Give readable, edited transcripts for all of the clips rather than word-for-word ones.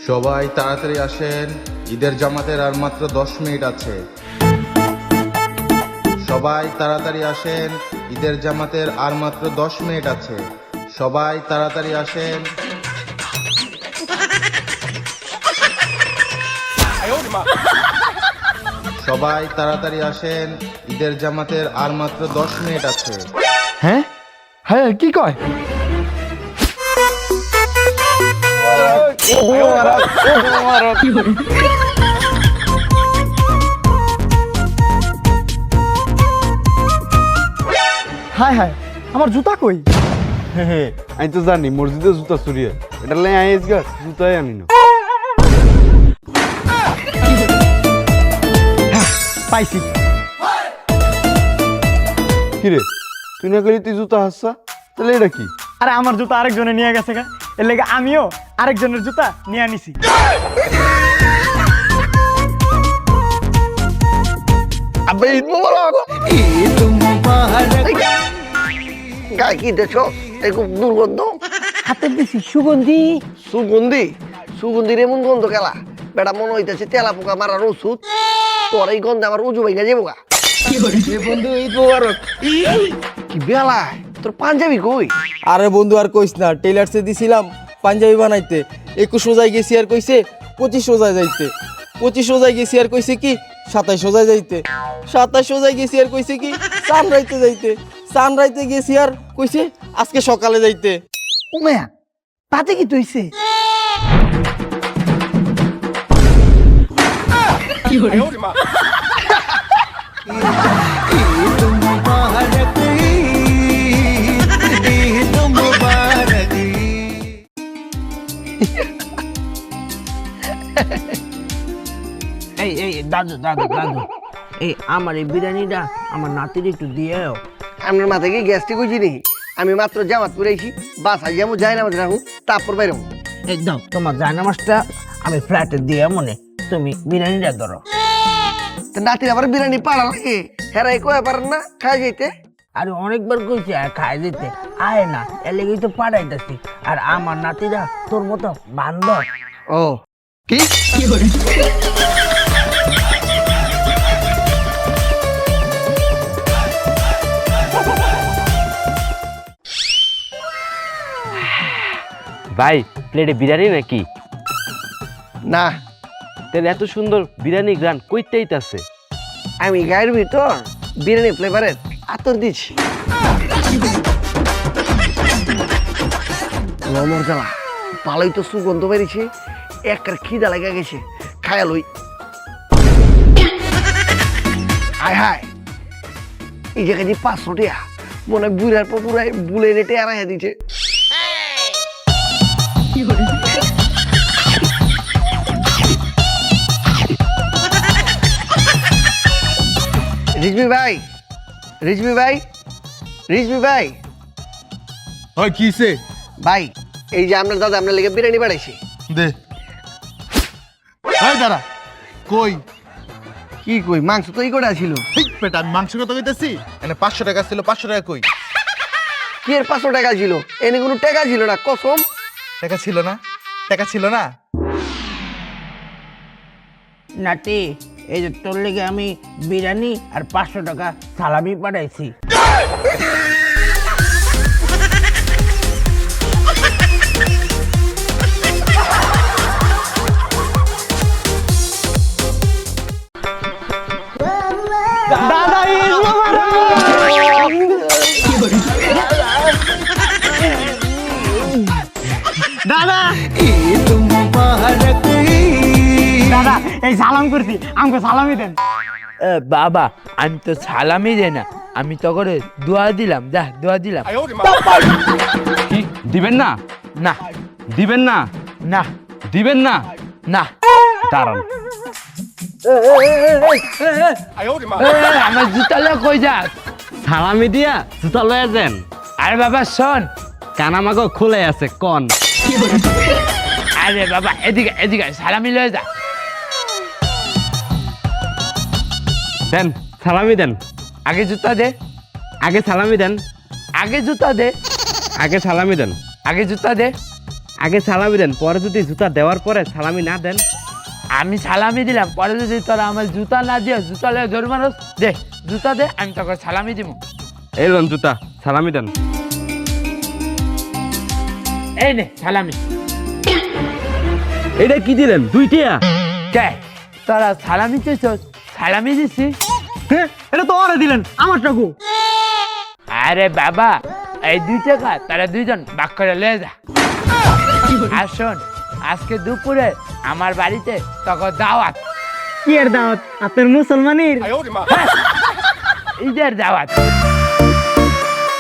সবাই তাড়াতাড়ি আসেন, ঈদের জামাতের আর মাত্র 10 মিনিট আছে। সবাই তাড়াতাড়ি আসেন, ঈদের জামাতের আর মাত্র 10 মিনিট আছে। সবাই তাড়াতাড়ি আসেন। সবাই তাড়াতাড়ি আসেন, ঈদের জামাতের আর মাত্র 10 মিনিট আছে। হ্যাঁ হ্যাঁ কি কয়? হায় হায়, আমার জুতা কই? আমি তো জানি মসজিদে জুতা চুরি হয়, এটা লাই আইস গা জুতাই আনি না। পাইছি। কিরে তুই না গেলি তুই জুতা হাসছা, তাহলে এটা কি? আরে আমার জুতা আরেকজনে নিয়ে গেছে গা, এর লেগে আমিও আরেকজনের জুতা নিয়ে আনিছি। আবে ঈদ মোবারক। ঈদ মোবারক। গায়ে কি দেখছো? এই খুব দুর্গন্ধ। হাতে বেশি সুগন্ধি। সুগন্ধি? সুগন্ধির এমন গন্ধ খেলা বেটা মনে হইতেছে তেলা পোকা মারার ওষুধ। তোর এই গন্ধে আমার উজু ভাইঙ্গা যাবো গা। বন্ধু ঈদ মোবারক। কি বেলা তোর পাঞ্জাবি কই? আরে বন্ধু আর কইস না, টেলার্সে দিছিলাম পাঞ্জাবি বানাইতে। 21 রোজায় গেছি আর কইছে 25 রোজায় যাইতে। 25 রোজায় গেছি আর কইছে কি 27 রোজায় যাইতে। 27 রোজায় গেছি আর কইছে কি সানরাইতে যাইতে। সানরাইতে গেছি আর কইছে আজকে সকালে যাইতে। উমেয়া তাতে কি তুইছে? এই এই দাদু দাদু দাদু, এই আমার এই বিরিয়ানিটা আমার নাতির একটু দিয়েও। আপনার মাথায় কি গ্যাস্ট্রিক হয়েছি নাকি? আমি মাত্র জামাত পরেছি, বাসায় যেমন যাই না রাখুন, তারপর বাইরে এই দাও তোমার জায়নামাজটা আমি ফ্ল্যাটে দিয়ে মনে, তুমি বিরিয়ানিটা ধরো। নাতির আবার বিরিয়ানি পাড়া লাগে, হেরাই কয়ে পারেন না খাই যাইতে? আরে অনেকবার কইছি খাই দিতে, আয় না, এর লেগেই তো পাঠাইতেছি। আর আমার নাতিরা তোর মতো বান্ধব। ও কি ভাই প্লেটে বিরিয়ানি নাকি? না, তাহলে এত সুন্দর বিরিয়ানি গ্রান কইতেই আছে। আমি গায়ের ভিতর বিরিয়ানি ফ্লেভারের আতর দিচ্ছি। লমর জ্বালা ভালোই তো সুগন্ধ বেরিয়েছে, একটা খিদা লেগে গেছে, খায়া লই। আয় হায়, এই জায়গায় যে 500 টাকা মনে হয় বুড়ার পর বুড়ায় বুলে রেটে আড়াইয়া দিচ্ছে। রিজভি ভাই, রিজভি ভাই, রিজভি ভাই, হয় কিসে? ভাই এই যে আপনার দাদা আপনার লেগে বিরিয়ানি বাড়াইছে। দে। এই দাঁড়া, কই? কি কই? মাংস তো এই কটা ছিল। পেটা আমি মাংস কথা কইতেছি, এনে 500 টাকা ছিল, 500 টাকা কই? কি এর 500 টাকা ছিল? এনে কোনো টাকা ছিল না, কসম। টাকা ছিল না? টাকা ছিল না? নাতি এই যে তোর লেগে আমি বিরিয়ানি আর 500 টাকা সালামি পাঠাইছি। দাদা ঈদ মোবারক। দাদা ঈদ মোবারক। দাদা এই সালাম করছি, আমাকে সালামি দেন। বাবা আমি তো সালামই দেই না, আমি তো করে দোয়া দিলাম, যা দোয়া দিলাম। কি দিবেন না? না দিবেন না? না দিবেন না? না দাঁড়ান। আমার জুতা লয়ে কই যাস? সালামি দিয়া জুতা লয়ে যান। আরে বাবা শোন, কানামাগো খুলে আছে কন। আরে বাবা এদিকে এদিকে সালামি লয়ে যা। দেন সালামি দেন, আগে জুতা দে, আগে সালামি দেন, আগে জুতা দে, আগে সালামি দেন, আগে জুতা দে, আগে সালামি দেন, পরে যদি জুতা দেওয়ার পরে সালামি না দেন। আমি সালামি দিলাম, পরে যদি তোরা আমার জুতা না দিয়ে জুতা লয়ে জরিমানা দে, জুতা দে, আমি তোকে সালামি দিব। এই লোন জুতা, সালামি দেন। এই নে সালামি। এটা কি দিলেন? 2 টাকা? কে তোরা সালামি চেয়েছস? সালামি দিছি। হ্যাঁ এটা তো ওরে দিলেন, আমার টাকু। আরে বাবা, এই 2 টাকা তারা দুইজন ভাগ করে লয়ে যা। আর শোন, আজকে দুপুরে আমার বাড়িতে তোকে দাওয়াত, কি এর দাওয়াত? আপনার মুসলমানের ঈদের দাওয়াত।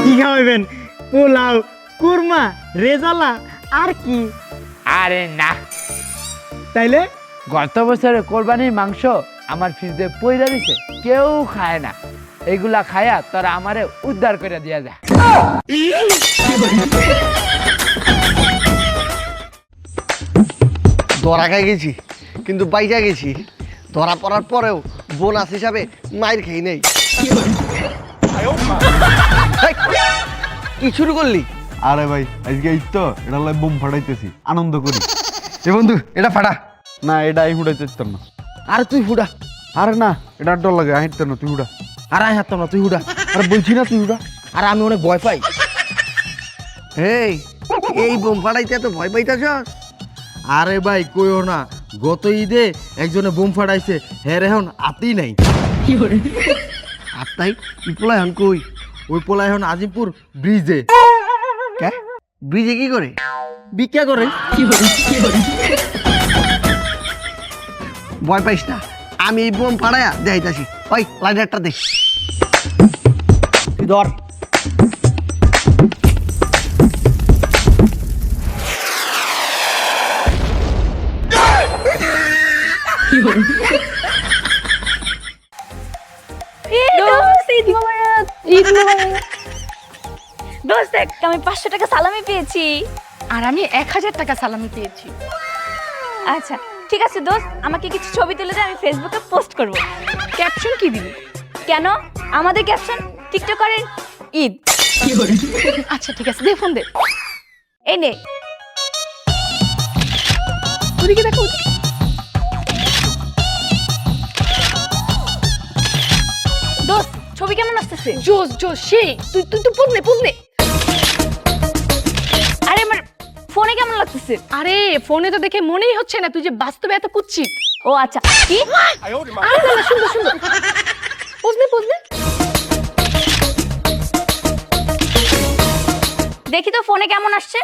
কি খাওয়াবেন? পোলাও, কুরমা, রেজালা আর কি? আরে না, তাইলে গত বছরে কোরবানির মাংস আমার ফ্রিজে পইরা দিছে, কেউ খায় না। এগুলা খায়া তোরা আমারে উদ্ধার করে দিয়া যা। ধরা খাই গেছি, কিন্তু বাইজা গেছি। ধরা পড়ার পরেও বোনাস হিসাবে মাইর খেয়ে নেই। কি শুরু করলি? আরে ভাই আজকে ঈদ তো, এটা লাই বোম ফাটাইতেছি, আনন্দ করি। এ বন্ধু, এটা ফাটা। না এটা আমি ফুটাইতে চাইতাম না। আর তুই হুডা, আরে না, এটা ডর লাগে, আহিতে না, তুই উড়া। আর আমি হাঁটতাম না, তুই হুডা। আরে বলছি না তুই উড়া। আর আমি অনেক ভয় পাই। এই এই বোম ফাটাইতে এত ভয় পাইতেছস? আরে ভাই কইও না, গত ঈদে একজনে বোম ফাটাইছে, হ্যাঁ এখন আতেই নাই। আর তাই ইপলা এখন কই? ওই পোলা এখন আজিমপুর ব্রিজে কে ব্রিজে কি করে? ভিক্ষা করে। ভয় পাইস না, আমি এই বোম ফাটাইয়া যাইতাছি। ওই লাইটারটা দে। তুই ধর। দোস্ত দেখ, আমি 500 টাকা সালামি পেয়েছি। আর আমি 1000 টাকা সালামি পেয়েছি। আচ্ছা ঠিক আছে দোস্ত, আমাকে কিছু ছবি তুলে দে, আমি ফেসবুকে পোস্ট করব। ক্যাপশন কি দিবি? কেন, আমাদের ক্যাপশন টিকটকারের ঈদ। আচ্ছা ঠিক আছে, দে ফোন দে। এই নে, ওদিকে দেখো। দোস্ত ছবি কেমন আসতেছে? জোস জোস, সেই তুই তুই তুই পড়লে পড়লে। আরে আমার ফোনে কেমন লাগতেছে? আরে ফোনে তো দেখে মনেই হচ্ছে না তুই যে বাস্তবে এত কুৎসিত। ও আচ্ছা, কি? আরে না, সুন্দর সুন্দর, পড়লে পড়লে। দেখি তো ফোনে কেমন আসছে।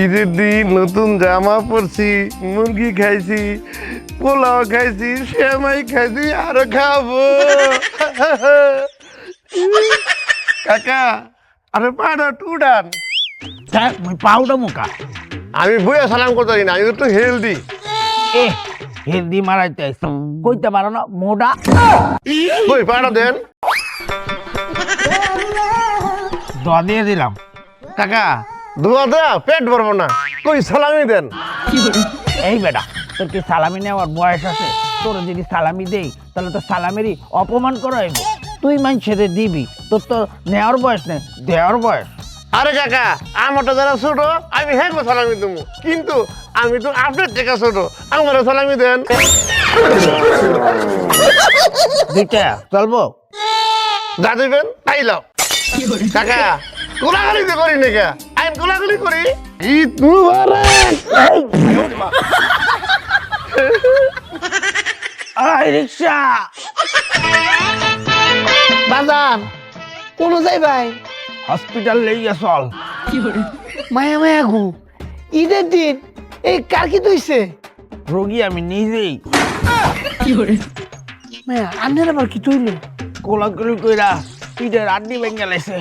ঈদের দিন নতুন জামা পরছি, মুরগি খাইছি, পোলাও খাইছি, সেমাই খাইছি, আরো খাবো। কাকা, আরে পাড়া টুডান। পাউডা মুখা আমি বইয়া সালাম করতে না, আমি একটু হেলদি। এ হেলদি মারাইতে কইতে পারো না মোডা। বই পাড়া দেন। দোয়া দিয়ে দিলাম। কাকা দোয়া দেয়া পেট ভরবো না, কই সালামি দেন। এই বেটা, তোর কি সালামি নেওয়ার বয়স আছে? তোর যদি সালামি দেই তাহলে তো সালামেরই অপমান করা হইব। তুই মানুষের দিবি, তোর তো নেওয়ার বয়স নেই, দেওয়ার বয়স। আরে কাকা, আমারটা যারা ছোট আমি হ্যাঁ সালামি দেবো, কিন্তু আমি তো আপনার থেকে ছোট, আমার সালামি দেন। দুইটা চলবো? যা দেবেন তাই লাও। কাকা কোলাগুলি তো করি না, কে আমি কোলাগুলি করি। ঈদ মুবারক। রিক্সা বাজার কোন যাই ভাই? হসপিটাল লইয়া চল। মায়া মায়া গু, ঈদের দিন এই কার কি তুইছে? রোগী আমি নিজেই। মায়া আন্নের আবার কি তুইলে? কোলাকুলি কইরা পিঠের আড্ডি ভেঙে লাইছে।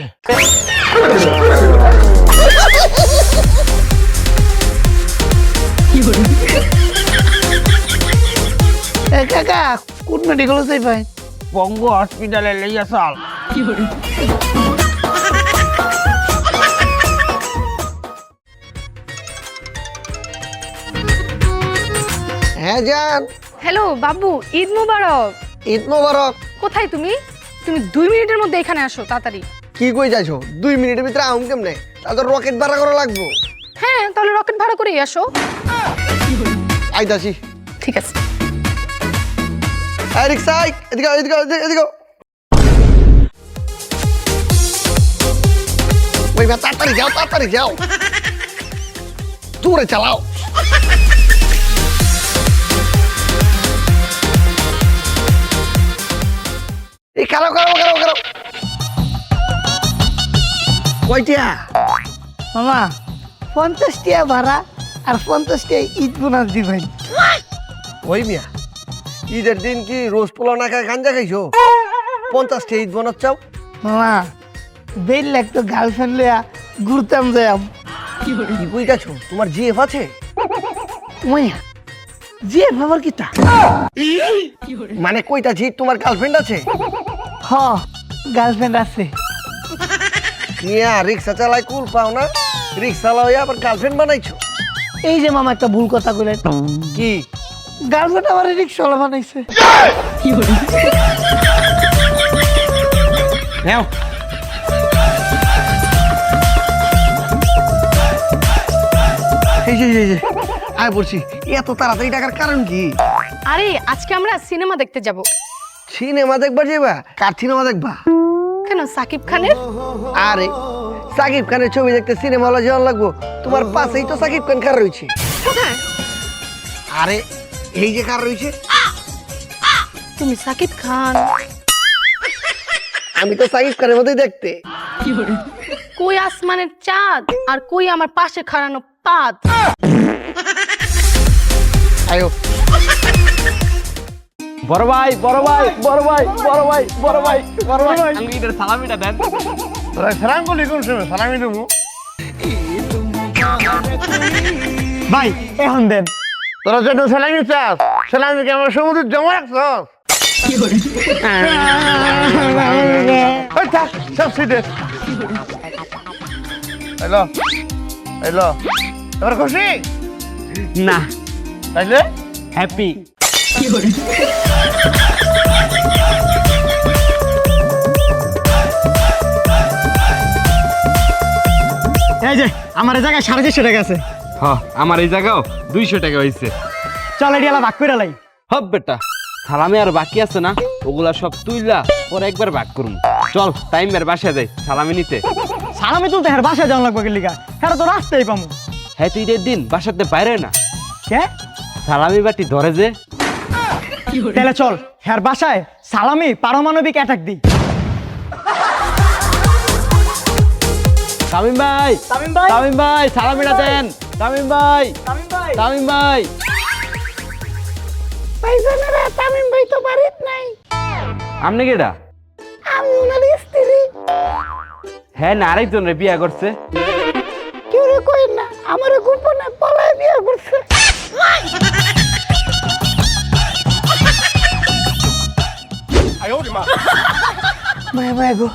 কাকা কোন মেডিকেল যাই ভাই? পঙ্গু হসপিটালে লইয়া চল। হ্যাঁ যান, হ্যালো বাবু, ঈদ মোবারক। ঈদ মোবারক। কোথায় তুমি? তুমি 2 মিনিটের মধ্যে এখানে আসো তাড়াতাড়ি। কি কই যাইছো? 2 মিনিটের ভিতরে আউম কেমনে? তাহলে রকেট ভাড়া করা লাগবো। হ্যাঁ, তাহলে রকেট ভাড়া করেই আসো। আইতাছি। ঠিক আছে। এই রিক্সা, এদিকে এদিকে। ওই ভাই তাড়াতাড়ি যাও। জোরে চালাও। এই কারো কয়টা? মামা 50 টাকা ভাড়া আর 50 টাকা ঈদ বোনাস দিবেন। ওই মিয়া, ঈদের দিন কি রোজ পোলাও না খায় গাঞ্জা খাইছো? 50টা ঈদ বোনাস চাও? মামা বেল লাগতো গার্লফ্রেন্ড লইয়া ঘুরতাম যাম। কি কইতাছো? তোমার জিএফ আছে? মাইয়া যে ভাবার কিতা? মানে কইতা জি তোমার গার্লফ্রেন্ড আছে? হ গার্লফ্রেন্ড আছে। মিয়া রিক্সা চালাই কুল পাও না, রিক্সা লইয়া আবার গার্লফ্রেন্ড বানাইছো? এই যে মামা একটা ভুল কথা কইলেন। কি? গার্লফ্রেন্ড আমার রিক্সাওয়ালা বানাইছে। নেও এই যে আয় পড়ছি। এত তাড়াতাড়ি টাকার কারণ কি? আরে আজকে আমরা সিনেমা দেখতে যাব। সিনেমা দেখবা যাবা? কার সিনেমা দেখবা? কেন, সাকিব খানের? আরে সাকিব খানের ছবি দেখতে সিনেমা হলে যাওয়া লাগবো? তোমার পাশেই তো সাকিব খান কার রয়েছে। কোথায়? আরে এই যে কার রয়েছে। তুমি সাকিব খান? আমি তো সাকিব খানের মতোই দেখতে। কই আসমানের চাঁদ আর কই আমার পাশে খাড়ানো পাত। আয়ো বড় ভাই আমি ঈদের সালামিটা দেন। সালাম বলি কোন সময় সালামি দেবো? ভাই এখন দেন। তোরা যত সালামি চাস, সালামি কি আমার সমুদ্র জমা রাখছ? সব সিটে হ্যালো এবার খুশি না তাইলে হ্যাপি। এই যে আমার এই জায়গায় 450 টাকা আছে। আমার এই জায়গাও 200 টাকা হয়েছে। চল এটি ভাগ করে লাই। হব বেটা, সালামি আর বাকি আছে না, ওগুলা সব তুইলা পরে একবার ভাগ করুম। চল টাইমের বাসা যাই সালামি নিতে। সালামি তুলতে হ্যাঁ বাসায় যাওয়া লাগবে লিগা, হ্যাঁ তো রাস্তায় পামু। হ্যাঁ তুই ঈদের দিন বাসাতে বাইরে না, কে সালামি বাটি ধরে যে। তাহলে চল হ্যাঁ বাসায় সালামি পারমাণবিক অ্যাটাক দিই। তামিম ভাই সালামিটা দেন। তামিম ভাই তামিম ভাই তো বাড়িতে নাই। আপনি কেডা? আমি ওনার স্ত্রী। হ্যাঁ না, আরেকজন রে বিয়া করছে। কেউ কই না, আমার গোপনে পলায় বিয়ে করছে। মায়া গো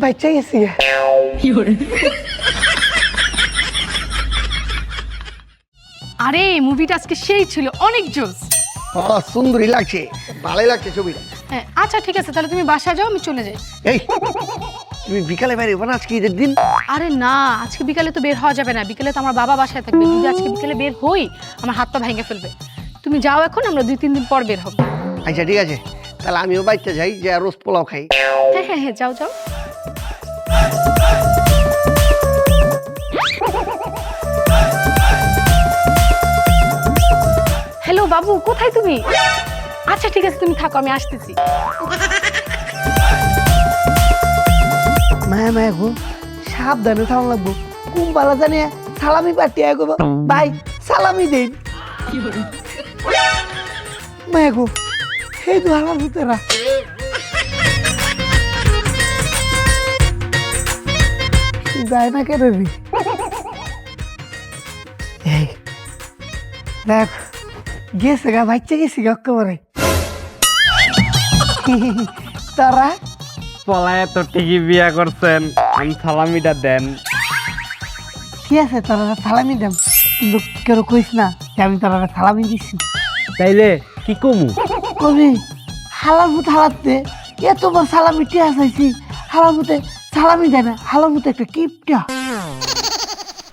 বাচ্চা গেছি। আরে মুভিটা আজকে সেই ছিল, অনেক জোস। সুন্দরী লাগছে, ভালোই লাগছে ছবিটা। হ্যাঁ আচ্ছা ঠিক আছে, তাহলে তুমি বাসায় যাও, আমি চলে যাই। এই তুমি বিকালে বাইরে না আজকে ঈদের দিন? আরে না, আজকে বিকালে তো বের হওয়া যাবে না, বিকালে তো আমার বাবা বাসায় থাকবে। যদি আজকে বিকালে বের হই আমার হাত পা ভেঙে ফেলবে। তুমি যাও এখন, আমরা 2-3 দিন পর বের হবো। আচ্ছা ঠিক আছে, তাহলে আমিও বাইতে যাই, যে রোজ পোলাও খাই। হ্যাঁ যাও। হ্যালো বাবু, কোথায় তুমি? আচ্ছা ঠিক আছে, তুমি থাকো, আমি আসতেছি। মায়া গো সাবধানে থাকা লাগবো। কুম্বালা জানি সালামি পাঠিয়ে গো ভাই, সালামি দিন। মায়া গো সেই তো আমার ভিতরা যায় না কেন রে? দেখ গেছে গা, বাচ্চা গেছি গা একেবারে। তারা পলায় তো ঠিকই বিয়া করছেন, আমি সালামিটা দেন। ঠিক আছে, তারা সালামি দাম, কিন্তু কেউ কইস না যে আমি তারা সালামি দিচ্ছি। তাইলে কি কমু কবি হালামুত হালাতে এতবার সালামি টিয়া চাইছি, হালামুতে সালামি দেয় না, হালামুতে একটা কিপটা।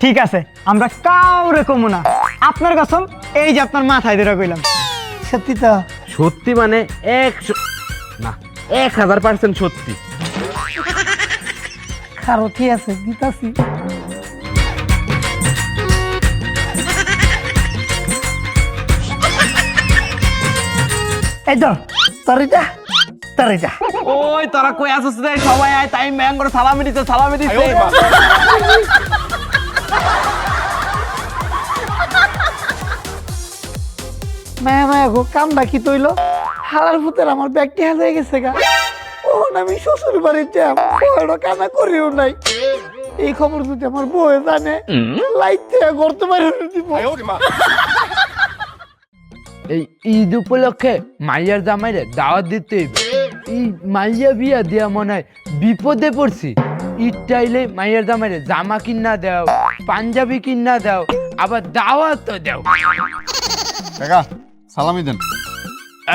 ঠিক আছে, আমরা কাউরে কমু না। আপনার কসম, এই যে আপনার মাথায় ধরে কইলাম। সত্যি তো? সত্যি মানে 100 না 1000% সত্যি। খারো ঠিক আছে, দিতাছি। এই ধর তরিটা, তরিটা। ওই তোরা কই আসছিস রে? সবাই আয়, টাইম ব্যাং করে সালামি দিতে মায়া মায়া গো, কামটা কি তৈল? হালার ভূতের আমার ব্যাগটি হারিয়ে গেছে গা। ও আমি শ্বশুর বাড়িতে কানা করিও নাই। এই খবর যদি আমার বউ জানে, লাইতে করতে পারে দিব। এই ঈদ উপলক্ষে মাইয়ার জামাইরে দাওয়াত দিতে হইবে। এই মাইয়া বিয়া দিয়া মনে হয় বিপদে পড়ছি। ঈদ টাইলে মাইয়ার জামাইরে জামা কিনা দাও, পাঞ্জাবি কিনা দাও, আবার দাওয়াত তো দাও। কাকা সালামি দেন।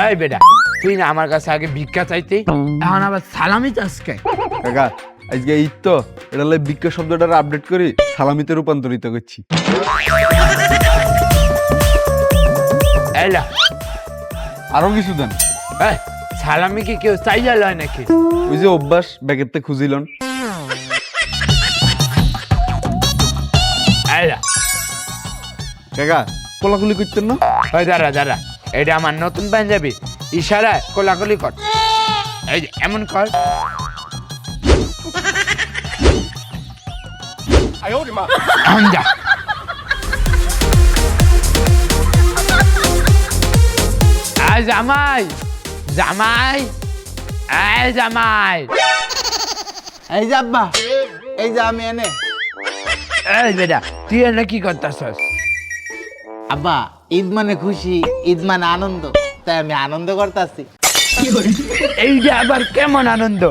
এই বেটা, তুই না আমার কাছে আগে ভিক্ষা চাইতে, এখন আবার সালামি চাসকে? কাকা আজকে ঈদ তো, এটা লাই বিজ্ঞ শব্দটার আপডেট করি সালামিতে রূপান্তরিত করছি। এলা আরো কিছু দেন। এই সালামি কি কেউ চাইয়া লয় নাকি? ওই যে অভ্যাস ব্যাগেতে খুঁজিলন। এলা কাকা কোলাকুলি করতেন না? ওই দাঁড়া দাঁড়া, এটা আমার নতুন পাঞ্জাবি, ইশারায় কোলাকুলি কর। এই যে এমন কর। এখন যা। এই জামাই, জামাই, এই জামাই। এই যে আব্বা, এই যে আমি এনে। এই বেটা, তুই এনে কি করতেছস? আব্বা, ঈদ মানে খুশি, ঈদ মানে আনন্দ, তাই আমি আনন্দ করতেছি। এইটা আবার কেমন আনন্দ?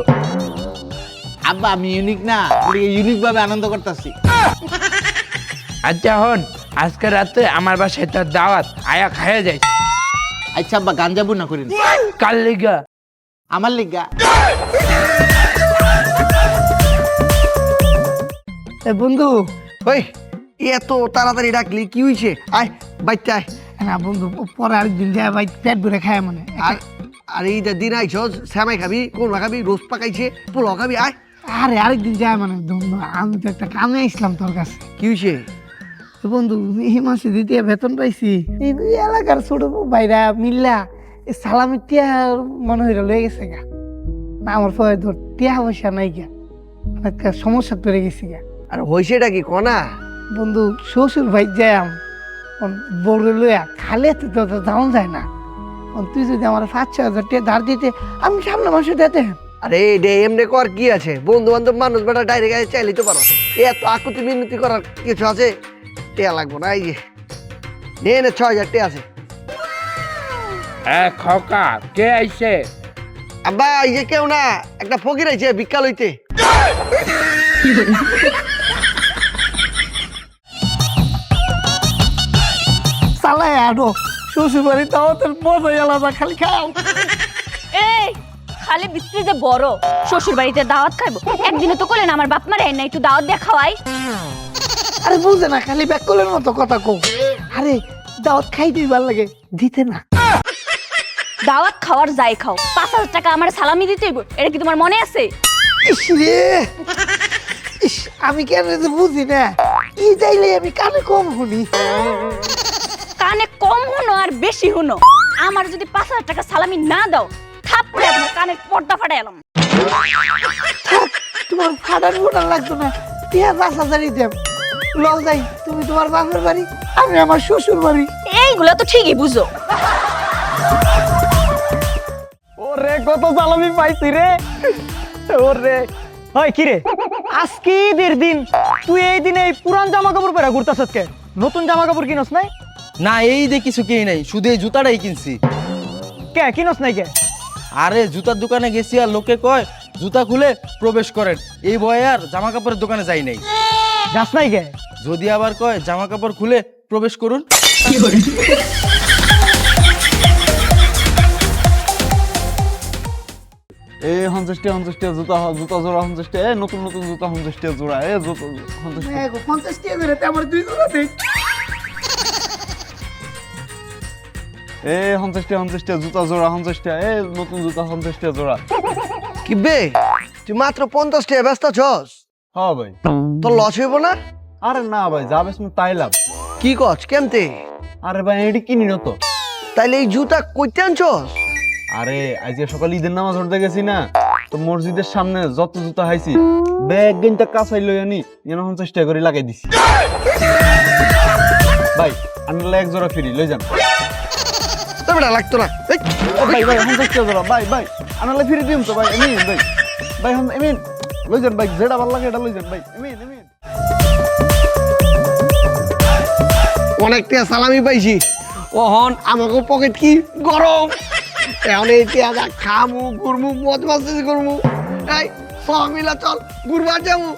আব্বা আমি ইউনিক না, ইউনিক ভাবে আনন্দ করতেছি। আচ্ছা হন, আজকে রাতে আমার বাসায় তোর দাওয়াত, আয়া খাইয়া যাই। আচ্ছা আব্বা, গান যাবো না করিন। কাল লিগা? আমার লিগা। বন্ধু, ওই এত তাড়াতাড়ি ডাকলি কি হইছে? আয় বাইতে আয়। না বন্ধু, পরে আরেকদিন যায় ভাই, পেট ভরে খায় মানে। আর আর এইটা দিন আইছস, শ্যামাই খাবি, কোন খাবি, রোজ পাকাইছে, পোলাও খাবি, আয়। আরে আরেকদিন যায় মানে, বন্ধু আমি তো একটা কামে আসলাম তোর কাছে। কি হইছে? তো বন্ধু, এই মাসে দ্বিতীয় বেতন পাইছি। এই এলাকার ছোট ভাইরা মিল্লা এই সালামি টিয়া মনে হইরা লয়ে গেছে গা। না আমার পরে ধর টিয়া পয়সা নাই গা, একটা সমস্যা পড়ে গেছি গা। আর হইছেটা কি কনা? বন্ধু শ্বশুর ভাই যাম বড় লইয়া খালে তো যাওয়া যায় না। তুই যদি আমার 5-6 হাজার টাকা ধার দিতে, আমি সামনে মাসে দিতে। আরে ডে এমনি কর, কি আছে? বন্ধু বান্ধব মানুষ বেটা ডাইরেক্ট আয় চাইলে তো পারো। এত আকুতি মিনতি করার কিছু আছে? টেয়া লাগবো না, এই যে নে নে 6,000 টাকা আছে। খোকা, কে আইছে? আব্বা এই যে কেউ না, একটা ফকির আইছে ভিক্ষা লইতে। চালাই আনো শ্বশুর বাড়ি, তাও তোর মজাই আলাদা, খালি খাও। এই খালি বিক্রি যে বড়, শ্বশুর বাড়িতে দাওয়াত খাইবো। একদিনে তো করলেন আমার বাপ মারে না একটু দাওয়াত দিয়ে খাওয়াই। আরে বুঝে না, খালি ব্যাককলের মতো কথা কও। আরে দাওয়াত খাই দিবার লাগে, দিতে না। দাওয়াত খাওয়ার যাই খাও, 5,000 টাকা আমার সালামি দিতে হইব, এটা কি তোমার মনে আছে? ইস রে, ইস আমি কেন যে বুঝি না, ই যাইলে আমি কানে কম শুনি। কানে কম হুনো আর বেশি হুনো। আমার যদি 5,000 টাকা সালামি না দাও, থাপড়ে আপনার কানের পর্দা ফাটাই এলাম। থাক, তোমার ফাটার লাগতো না, 5,000 দেব। লও যাই, তুমি তোমার বাপের বাড়ি, আমি আমার শ্বশুর বাড়ি। এইগুলো তো ঠিকই বুঝো। ওরে কত সালামি পাইছি রে। ওরে ওই কি রে, আজকে ঈদের দিন, তুই এই দিনে এই পুরান জামা কাপড় পরে ঘুরতাছস কে? নতুন জামা কাপড় কিনস নাই? না এই যে কিছু কিনি নাই, শুধু এই জুতাটাই কিনছি। কে কিনস নাই কে? আরে জুতার দোকানে গেছি আর লোকে কয় জুতা খুলে প্রবেশ করেন, এই ভয়ে আর জামা কাপড়ের দোকানে যাই নাই। যাস নাই কে? যদি আবার কয় জামা কাপড় খুলে প্রবেশ করুন। এ 50 জুতা জুতা জোড়া 50 এ নতুন নতুন জুতা 50 জোড়া এ জুতা 50 মায়া গো 50 টাকা করে তে আমার 2 জোড়া দেই। এ 50 জুতা জোড়া 50 এ নতুন জুতা 50 জোড়া। কি বে তুই মাত্র 50 টাকা ব্যস্ত ছস, হ্যাঁ ভাই। তোর লস হইব না? আরে না ভাই, যা বেশ তাই লাভ। কি কস কেমতে? আরে ভাই এটি কিনি না তো। তাইলে এই জুতা কইতে আনছস? আরে আজকে সকালে ঈদের নামাজ পড়তে গেছি না, তো মসজিদের সামনে যত জুতা হাইছি ব্যাগ গেনটা কাঁচাই লই আনি 50 টাকা করে লাগাই দিছি। ভাই আনলে এক জোড়া ফ্রি লই যান। তবে লাগতো না। এই, ভাই ভাই 50 টাকা জোড়া ভাই ভাই আনলে ফ্রি দিম তো ভাই। এমিন ভাই ভাই এমিন লই যান ভাই, যেটা ভালো লাগে এটা লই যান ভাই। এমিন অনেক টাকা সালামি পাইছি, ওহন আমাকে পকেট কি গরম। এখন এই টাকা খামু ঘুরমু মজ মাস্তি করমু। এই সব মিলা চল ঘুরবার যাবো।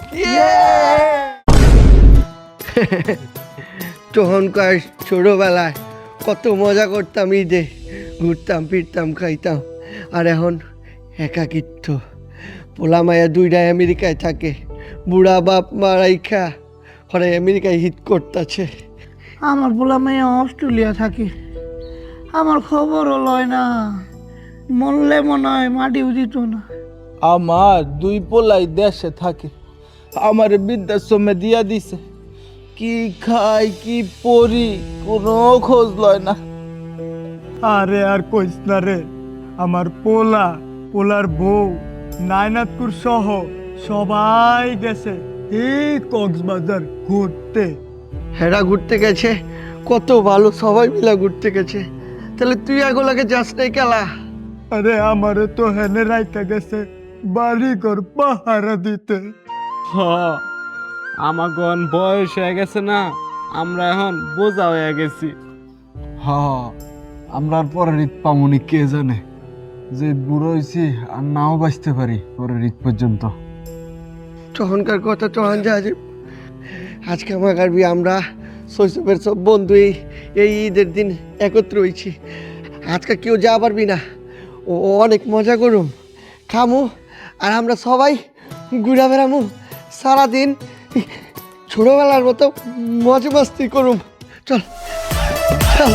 তখনকার ছোটবেলায় কত মজা করতাম, ঈদে ঘুরতাম ফিরতাম খাইতাম। আর এখন একাকিত্ব, পোলা মায়া দুইটা আমেরিকায় থাকে, বুড়া বাপ মা রাইখা হরে আমেরিকায় হিট করতেছে। আমার পোলা মেয়ে অস্ট্রেলিয়া থাকে, আমার খবরও লয় না, মরলে মনে হয় মাটিও দিত না। আমার 2 পোলাই দেশে থাকে, আমার বৃদ্ধাশ্রমে দিয়া দিছে। কি খাই কি পরি কোনো খোঁজ লয় না। আরে আর কইস না রে, আমার পোলার বউ নাইনাতপুর সহ সবাই গেছে এই কক্সবাজার ঘুরতে। হেরা ঘুরতে গেছে, কত ভালো, সবাই মিলা ঘুরতে গেছে। তাহলে তুই এগুলোকে যাস নাই খেলা? আরে আমারে তো হেনে রাইতে গেছে বাড়ি ঘর পাহারা দিতে। হ আমাগন বয়স হয়ে গেছে না, আমরা এখন বোঝা হয়ে গেছি। হ্যাঁ আমরা আর পরের ঈদ পামুনি কে জানে, যে বুড়ো হয়েছি আর নাও বাঁচতে পারি পরের ঈদ পর্যন্ত। তখনকার কথা তখন যা যে আজকে আমার গাড়বি আমরা শৈশবের সব বন্ধু এই ঈদের দিন একত্র হয়েছি। আজকে কেউ যা পারবি না, ও অনেক মজা করুম খামু আর আমরা সবাই ঘুরা বেড়ামু সারাদিন, ছোটবেলার মতো মজা মাস্তি করুম। চল চল।